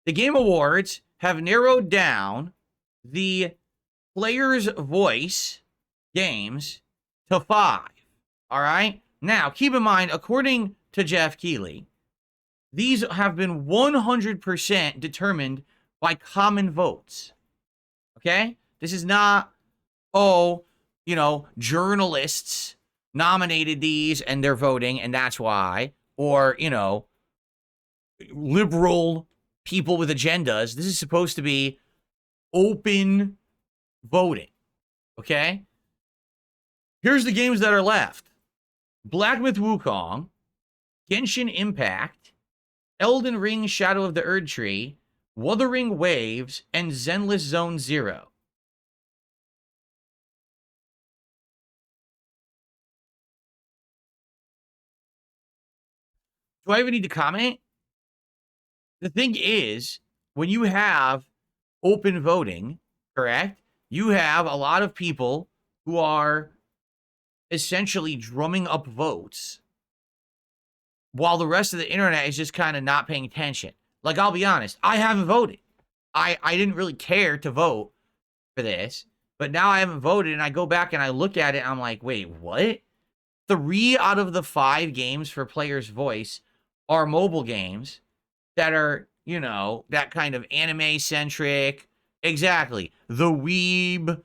The Game Awards have narrowed down the player's voice games to 5. All right? Now, keep in mind, according to Jeff Keighley, these have been 100% determined by common votes. Okay? This is not, journalists nominated these and they're voting and that's why. Or, liberal people with agendas. This is supposed to be open voting. Okay? Here's the games that are left. Black Myth Wukong, Genshin Impact, Elden Ring Shadow of the Erdtree, Wuthering Waves, and Zenless Zone Zero. Do I even need to comment? The thing is, when you have open voting, correct, you have a lot of people who are essentially drumming up votes while the rest of the internet is just kind of not paying attention. Like, I'll be honest, I haven't voted. I didn't really care to vote for this, but now I haven't voted, and I go back and I look at it, and I'm like, wait, what? 3 out of the 5 games for Player's Voice are mobile games that are, that kind of anime-centric, exactly, the weeb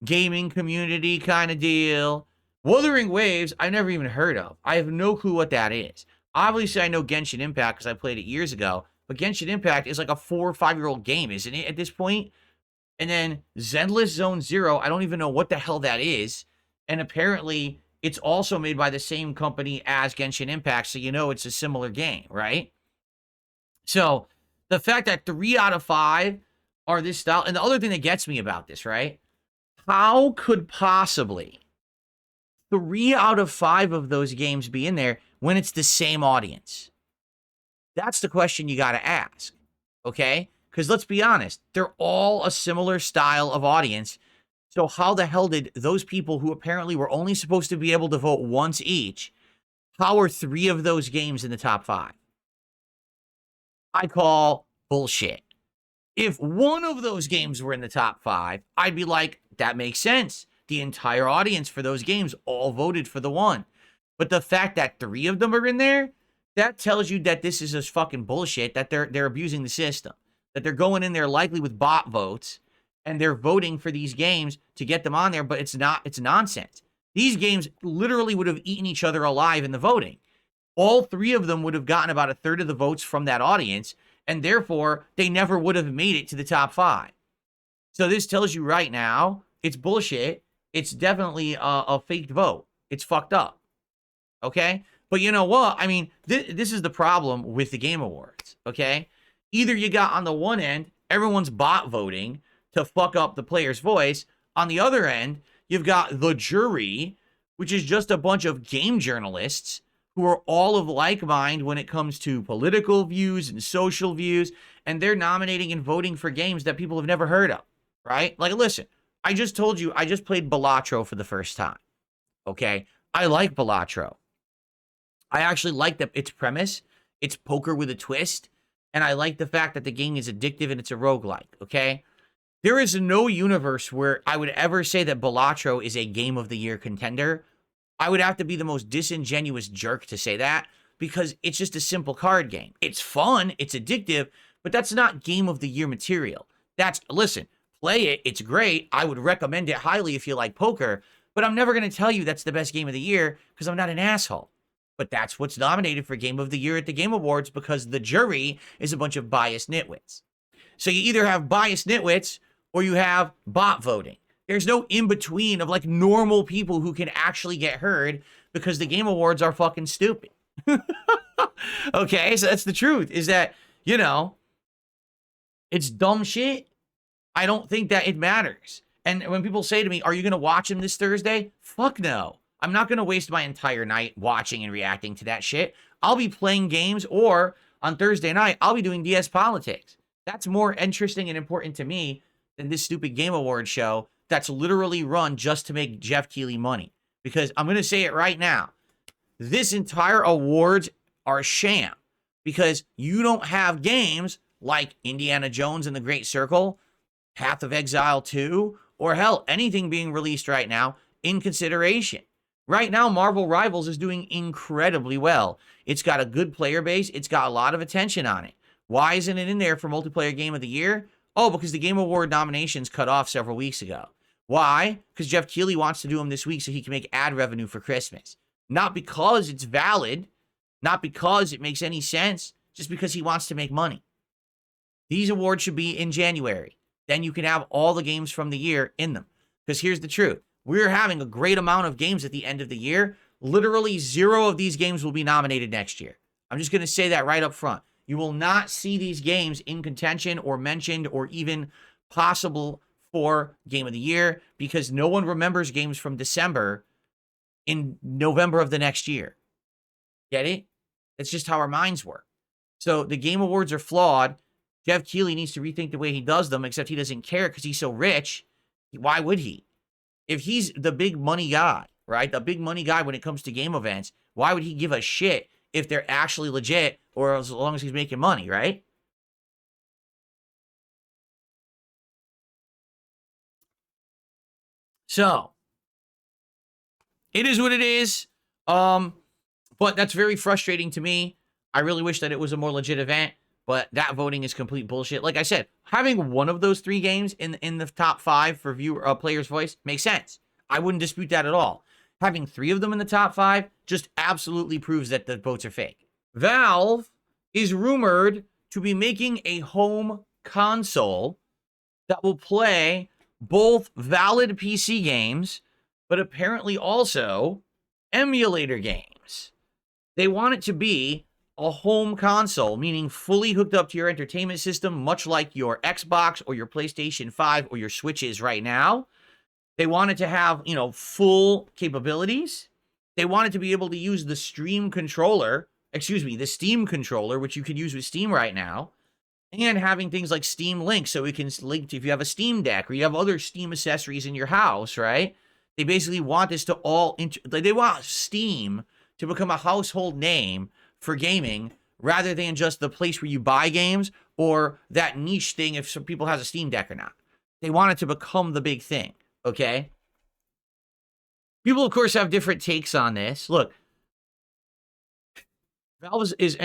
gaming community kind of deal. Wuthering Waves, I've never even heard of. I have no clue what that is. Obviously, I know Genshin Impact because I played it years ago, but Genshin Impact is like a 4 or 5-year-old game, isn't it, at this point? And then Zenless Zone Zero, I don't even know what the hell that is. And apparently, it's also made by the same company as Genshin Impact, so it's a similar game, right? So, the fact that 3 out of 5 are this style, and the other thing that gets me about this, right? How could possibly 3 out of 5 of those games be in there when it's the same audience? That's the question you got to ask, okay? Because let's be honest, they're all a similar style of audience. So how the hell did those people who apparently were only supposed to be able to vote once each, how are 3 of those games in the top 5? I call bullshit. If one of those games were in the top 5, I'd be like, that makes sense. The entire audience for those games all voted for the one. But the fact that 3 of them are in there, that tells you that this is just fucking bullshit, that they're abusing the system, that they're going in there likely with bot votes, and they're voting for these games to get them on there, but it's nonsense. These games literally would have eaten each other alive in the voting. All 3 of them would have gotten about 1/3 of the votes from that audience, and therefore, they never would have made it to the top 5. So this tells you right now, it's bullshit. It's definitely a faked vote. It's fucked up. Okay? But you know what? I mean, this is the problem with the Game Awards, okay? Either you got on the one end, everyone's bot voting to fuck up the Player's Voice. On the other end, you've got the jury, which is just a bunch of game journalists who are all of like mind when it comes to political views and social views, and they're nominating and voting for games that people have never heard of, right? Like, listen, I just told you, I just played Balatro for the first time, okay? I like Balatro. I actually like its premise. It's poker with a twist, and I like the fact that the game is addictive and it's a roguelike, okay? There is no universe where I would ever say that Balatro is a Game of the Year contender. I would have to be the most disingenuous jerk to say that, because it's just a simple card game. It's fun, it's addictive, but that's not Game of the Year material. Listen, play it, it's great. I would recommend it highly if you like poker, but I'm never going to tell you that's the best game of the year because I'm not an asshole. But that's what's nominated for Game of the Year at the Game Awards because the jury is a bunch of biased nitwits. So you either have biased nitwits or you have bot voting. There's no in-between of like normal people who can actually get heard because the Game Awards are fucking stupid. Okay, so that's the truth, is that, it's dumb shit. I don't think that it matters. And when people say to me, are you going to watch him this Thursday? Fuck no. I'm not going to waste my entire night watching and reacting to that shit. I'll be playing games, or on Thursday night, I'll be doing DS Politics. That's more interesting and important to me than this stupid Game Awards show that's literally run just to make Jeff Keighley money. Because I'm going to say it right now. This entire awards are a sham because you don't have games like Indiana Jones and the Great Circle, Path of Exile 2, or hell, anything being released right now in consideration. Right now, Marvel Rivals is doing incredibly well. It's got a good player base. It's got a lot of attention on it. Why isn't it in there for Multiplayer Game of the Year? Oh, because the Game Award nominations cut off several weeks ago. Why? Because Jeff Keighley wants to do them this week so he can make ad revenue for Christmas. Not because it's valid, not because it makes any sense, just because he wants to make money. These awards should be in January. Then you can have all the games from the year in them. Because here's the truth. We're having a great amount of games at the end of the year. Literally 0 of these games will be nominated next year. I'm just going to say that right up front. You will not see these games in contention or mentioned or even possible for Game of the Year because no one remembers games from December in November of the next year. Get it? That's just how our minds work. So the Game Awards are flawed. Jeff Keighley needs to rethink the way he does them, except he doesn't care because he's so rich. Why would he? If he's the big money guy, right? The big money guy when it comes to game events, why would he give a shit if they're actually legit or as long as he's making money, right? So, it is what it is. But that's very frustrating to me. I really wish that it was a more legit event, but that voting is complete bullshit. Like I said, having one of those 3 games in the top 5 for player's voice makes sense. I wouldn't dispute that at all. Having 3 of them in the top 5 just absolutely proves that the votes are fake. Valve is rumored to be making a home console that will play both valid PC games, but apparently also emulator games. They want it to be a home console, meaning fully hooked up to your entertainment system, much like your Xbox or your PlayStation 5 or your Switch is right now. They want it to have, full capabilities. They want it to be able to use the Steam controller, which you can use with Steam right now, and having things like Steam Link, so it can link to if you have a Steam Deck or you have other Steam accessories in your house, right? They basically want this to they want Steam to become a household name for gaming rather than just the place where you buy games or that niche thing if some people has a Steam Deck or not. They want it to become the big thing, okay? People, of course, have different takes on this. Look, Valve is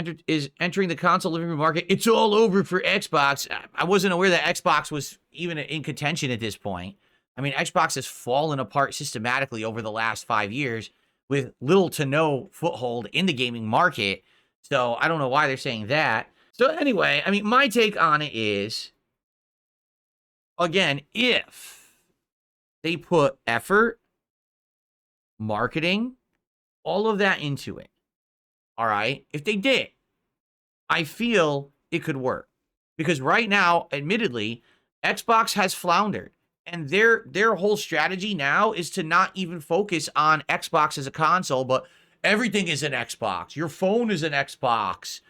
entering the console living room market. It's all over for Xbox. I wasn't aware that Xbox was even in contention at this point. I mean, Xbox has fallen apart systematically over the last 5 years with little to no foothold in the gaming market. So I don't know why they're saying that. So anyway, I mean, my take on it is, again, if they put effort, marketing, all of that into it, all right, if they did, I feel it could work. Because right now, admittedly, Xbox has floundered. And their whole strategy now is to not even focus on Xbox as a console, but everything is an Xbox. Your phone is an Xbox.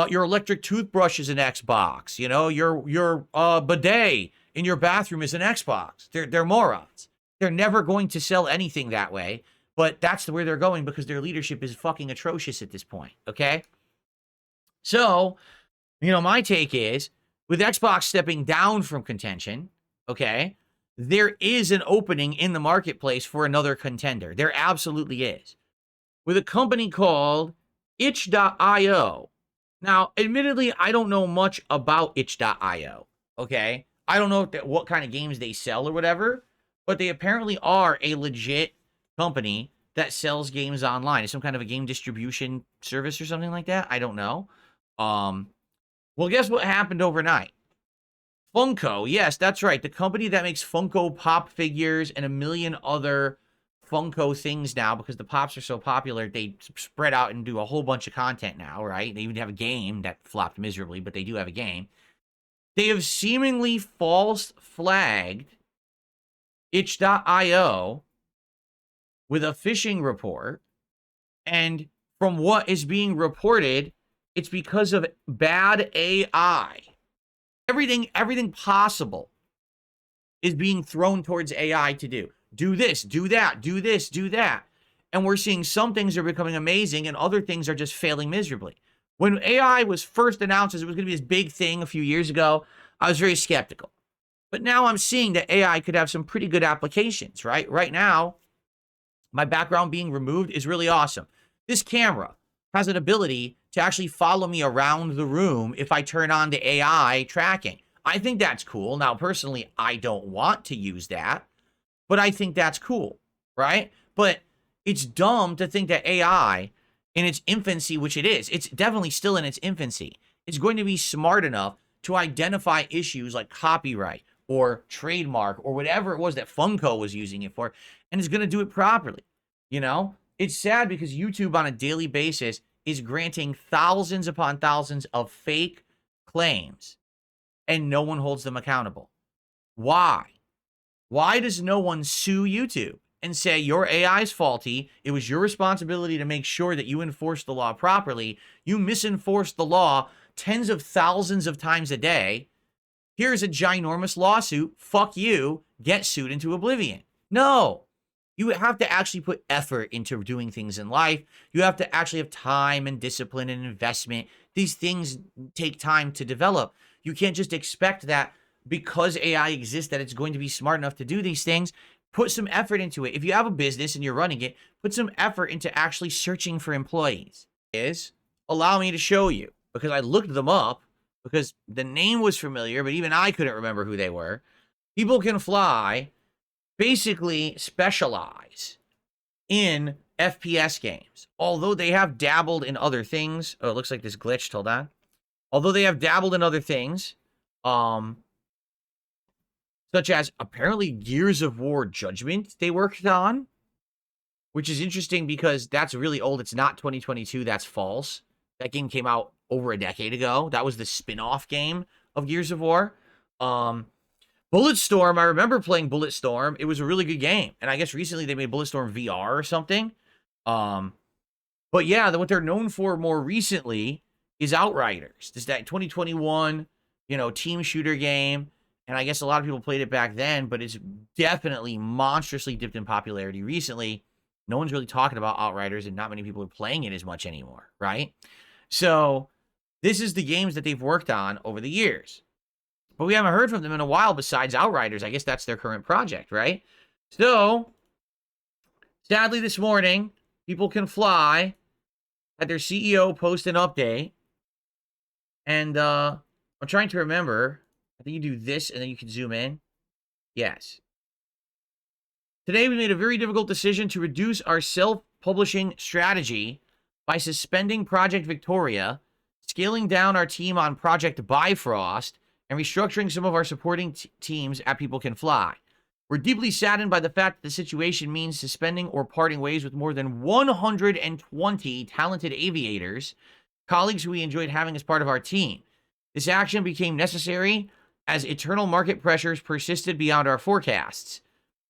Your electric toothbrush is an Xbox. Your bidet in your bathroom is an Xbox. They're morons. They're never going to sell anything that way, but that's where they're going because their leadership is fucking atrocious at this point, okay? So, my take is, with Xbox stepping down from contention, okay, there is an opening in the marketplace for another contender. There absolutely is. With a company called itch.io. Now, admittedly, I don't know much about itch.io, okay? I don't know what kind of games they sell or whatever, but they apparently are a legit company that sells games online. It's some kind of a game distribution service or something like that. I don't know. Well, guess what happened overnight? Funko, yes, that's right. The company that makes Funko Pop figures and a million other Funko things now, because the Pops are so popular, they spread out and do a whole bunch of content now, right? They even have a game that flopped miserably, but they do have a game. They have seemingly false flagged itch.io with a phishing report, and from what is being reported, it's because of bad AI. Everything possible is being thrown towards AI to do. Do this, do that, do this, do that. And we're seeing some things are becoming amazing and other things are just failing miserably. When AI was first announced as it was going to be this big thing a few years ago, I was very skeptical. But now I'm seeing that AI could have some pretty good applications, right? Right now, my background being removed is really awesome. This camera has an ability to actually follow me around the room if I turn on the AI tracking. I think that's cool. Now, personally, I don't want to use that, but I think that's cool, right? But it's dumb to think that AI in its infancy, which it is, it's definitely still in its infancy, it's going to be smart enough to identify issues like copyright or trademark or whatever it was that Funko was using it for, and is going to do it properly. You know, it's sad because YouTube on a daily basis is granting thousands upon thousands of fake claims and no one holds them accountable. Why? Why does no one sue YouTube and say your AI is faulty? It was your responsibility to make sure that you enforced the law properly. You misenforced the law tens of thousands of times a day. Here's a ginormous lawsuit. Fuck you. Get sued into oblivion. No. You have to actually put effort into doing things in life. You have to actually have time and discipline and investment. These things take time to develop. You can't just expect that because AI exists that it's going to be smart enough to do these things. Put some effort into it. If you have a business and you're running it, put some effort into actually searching for employees. Allow me to show you, because I looked them up because the name was familiar, but even I couldn't remember who they were. People Can Fly basically specialize in FPS games. Although they have dabbled in other things. Oh, it looks like this glitched. Hold on. Although they have dabbled in other things, such as apparently Gears of War Judgment they worked on, which is interesting because that's really old. It's not 2022. That's false. That game came out over a decade ago. That was the spin-off game of Gears of War. Bulletstorm, I remember playing Bulletstorm. It was a really good game. And I guess recently they made Bulletstorm VR or something. But yeah, what they're known for more recently is Outriders. This that 2021, team shooter game. And I guess a lot of people played it back then, but it's definitely monstrously dipped in popularity recently. No one's really talking about Outriders, and not many people are playing it as much anymore, right? So this is the games that they've worked on over the years. But we haven't heard from them in a while besides Outriders. I guess that's their current project, right? So, sadly this morning, People Can Fly had their CEO post an update. And I'm trying to remember. I think you do this and then you can zoom in. Yes. Today we made a very difficult decision to reduce our self-publishing strategy by suspending Project Victoria, scaling down our team on Project Bifrost, and restructuring some of our supporting teams at People Can Fly. We're deeply saddened by the fact that the situation means suspending or parting ways with more than 120 talented aviators, colleagues who we enjoyed having as part of our team. This action became necessary as eternal market pressures persisted beyond our forecasts.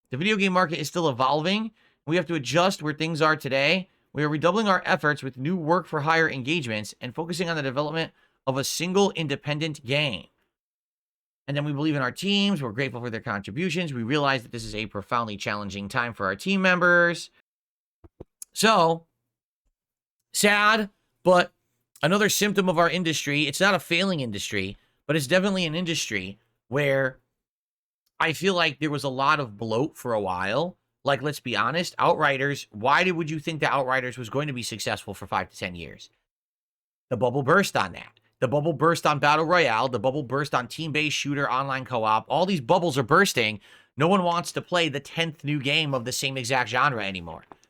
The video game market is still evolving. We have to adjust where things are today. We are redoubling our efforts with new work-for-hire engagements and focusing on the development of a single independent game. And then we believe in our teams. We're grateful for their contributions. We realize that this is a profoundly challenging time for our team members. So, sad, but another symptom of our industry. It's not a failing industry, but it's definitely an industry where I feel like there was a lot of bloat for a while. Like, let's be honest, Outriders, would you think that Outriders was going to be successful for 5 to 10 years? The bubble burst on that. The bubble burst on Battle Royale. The bubble burst on team-based shooter, online co-op. All these bubbles are bursting. No one wants to play the 10th new game of the same exact genre anymore.